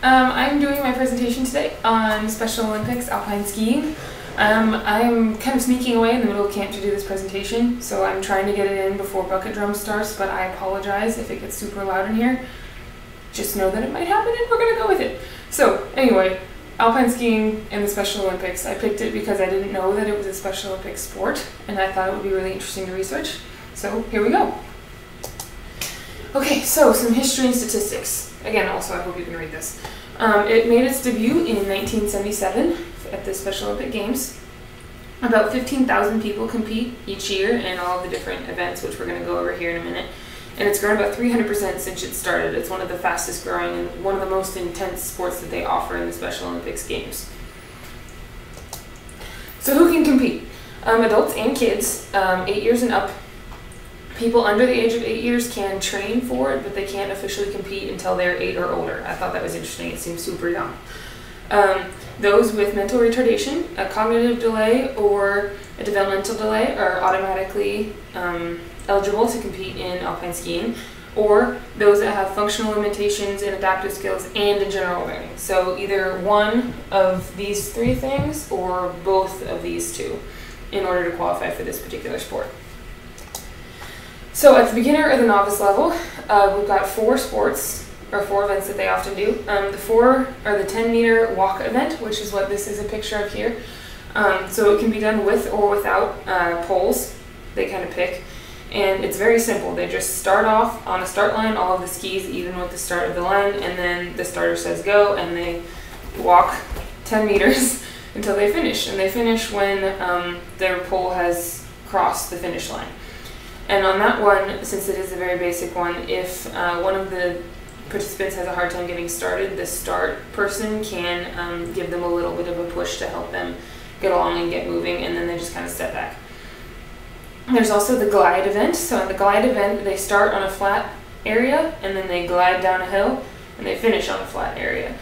I'm doing my presentation today on Special Olympics Alpine skiing. I'm kind of sneaking away in the middle of camp to do this presentation, so I'm trying to get it in before bucket drum starts, but I apologize if it gets super loud in here. Just know that it might happen and we're gonna go with it. So anyway, Alpine skiing and the Special Olympics. I picked it because I didn't know that it was a Special Olympics sport, and I thought it would be really interesting to research. So here we go. Okay, so some history and statistics. Again, also I hope you can read this. It made its debut in 1977 at the Special Olympic Games. About 15,000 people compete each year in all of the different events, which we're going to go over here in a minute. And it's grown about 300% since it started. It's one of the fastest growing and one of the most intense sports that they offer in the Special Olympics Games. So who can compete? Adults and kids, 8 years and up. People under the age of 8 years can train for it, but they can't officially compete until they're 8 or older. I thought that was interesting. It seems super young. Those with mental retardation, a cognitive delay, or a developmental delay are automatically eligible to compete in alpine skiing, or those that have functional limitations in adaptive skills and in general learning. So either one of these three things or both of these two in order to qualify for this particular sport. So at the beginner or the novice level, we've got 4 sports, or 4 events that they often do. The 4 are the 10-meter walk event, which is what this is a picture of here. So it can be done with or without poles. They kind of pick. And it's very simple. They just start off on a start line, all of the skis even with the start of the line, and then the starter says go, and they walk 10 meters until they finish. And they finish when their pole has crossed the finish line. And on that one, since it is a very basic one, if one of the participants has a hard time getting started, the start person can give them a little bit of a push to help them get along and get moving, and then they just kind of step back. There's also the glide event. So in the glide event, they start on a flat area, and then they glide down a hill, and they finish on a flat area.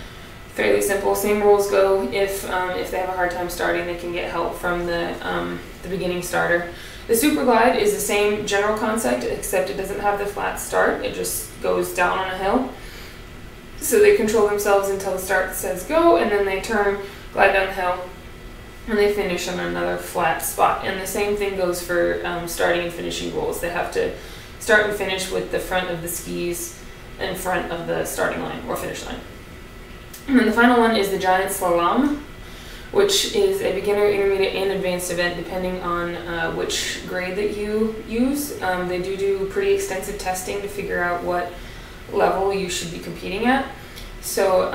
Fairly simple. Same rules go. If they have a hard time starting, they can get help from the beginning starter. The super glide is the same general concept, except it doesn't have the flat start. It just goes down on a hill. So they control themselves until the start says go, and then they turn, glide down the hill, and they finish on another flat spot. And the same thing goes for starting and finishing rules. They have to start and finish with the front of the skis in front of the starting line or finish line. And then the final one is the giant slalom, which is a beginner, intermediate, and advanced event depending on which grade that you use. They do pretty extensive testing to figure out what level you should be competing at. So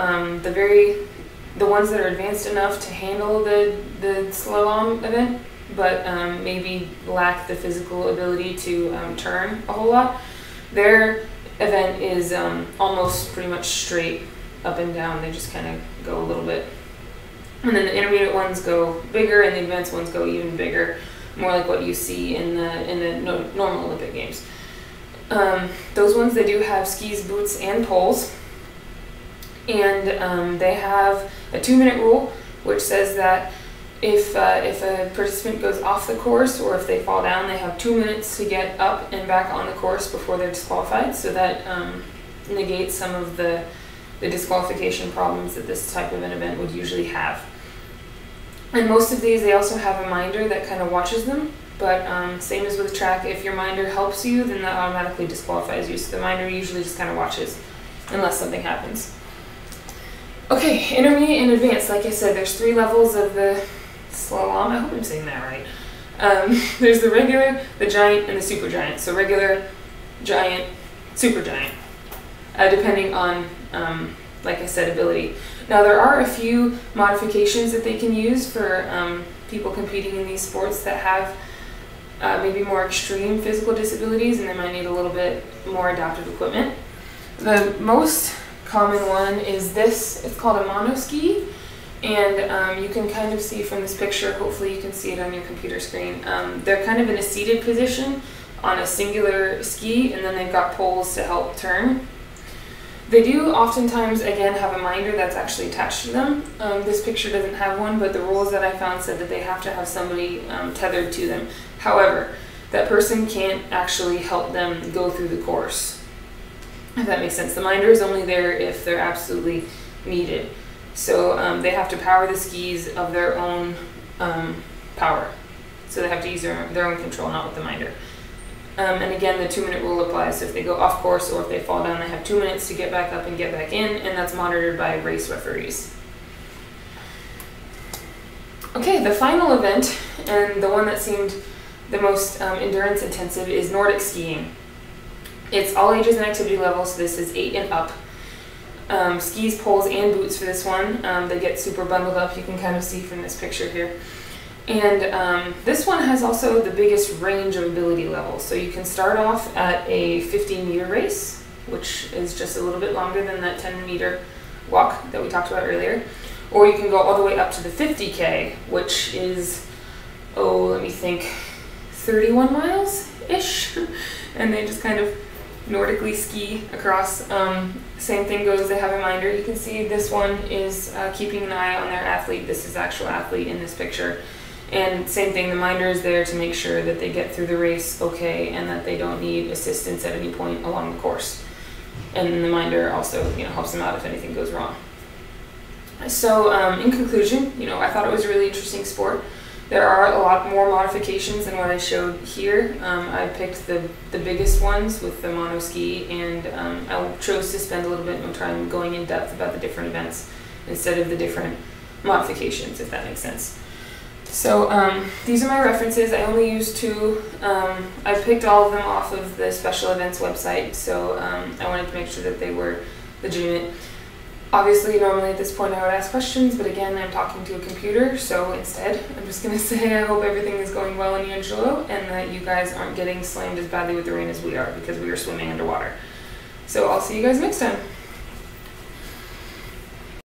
the ones that are advanced enough to handle the slalom event, but maybe lack the physical ability to turn a whole lot, their event is almost pretty much straight up and down. They just kind of go a little bit. And then the intermediate ones go bigger, and the advanced ones go even bigger, more like what you see in the normal Olympic Games. Those ones, they do have skis, boots, and poles, and they have a 2-minute rule, which says that if a participant goes off the course or if they fall down, they have 2 minutes to get up and back on the course before they're disqualified. So that negates some of the disqualification problems that this type of an event would usually have. And most of these, they also have a minder that kind of watches them, but same as with track, if your minder helps you, then that automatically disqualifies you. So the minder usually just kind of watches unless something happens. Okay, intermediate and advanced. Like I said, there's 3 levels of the slalom. I hope I'm saying that right. There's the regular, the giant, and the super giant. So regular, giant, super giant, depending on like I said, ability. Now there are a few modifications that they can use for people competing in these sports that have maybe more extreme physical disabilities, and they might need a little bit more adaptive equipment. The most common one is this. It's called a monoski, and you can kind of see from this picture, hopefully you can see it on your computer screen, they're kind of in a seated position on a singular ski, and then they've got poles to help turn. They do oftentimes, again, have a minder that's actually attached to them. This picture doesn't have one, but the rules that I found said that they have to have somebody tethered to them. However, that person can't actually help them go through the course, if that makes sense. The minder is only there if they're absolutely needed. So they have to power the skis of their own power. So they have to use their own control, not with the minder. And again, the 2-minute rule applies. So if they go off course or if they fall down, they have 2 minutes to get back up and get back in, and that's monitored by race referees. Okay, the final event, and the one that seemed the most endurance intensive, is Nordic skiing. It's all ages and activity levels, so this is 8 and up. Skis, poles, and boots for this one. They get super bundled up, you can kind of see from this picture here. And this one has also the biggest range of ability levels. So you can start off at a 15-meter race, which is just a little bit longer than that 10-meter walk that we talked about earlier. Or you can go all the way up to the 50K, which is, let me think, 31 miles-ish. And they just kind of Nordically ski across. Same thing goes, they have a minder. You can see this one is keeping an eye on their athlete. This is actual athlete in this picture. And same thing, the minder is there to make sure that they get through the race okay and that they don't need assistance at any point along the course. And the minder also, helps them out if anything goes wrong. So in conclusion, I thought it was a really interesting sport. There are a lot more modifications than what I showed here. I picked the biggest ones with the monoski, and I chose to spend a little bit more time going in depth about the different events instead of the different modifications, if that makes sense. So these are my references. I only used 2. I picked all of them off of the special events website, so I wanted to make sure that they were legitimate. Obviously, normally at this point I would ask questions, but again, I'm talking to a computer, so instead, I'm just going to say I hope everything is going well in Angelo and that you guys aren't getting slammed as badly with the rain as we are, because we are swimming underwater. So I'll see you guys next time.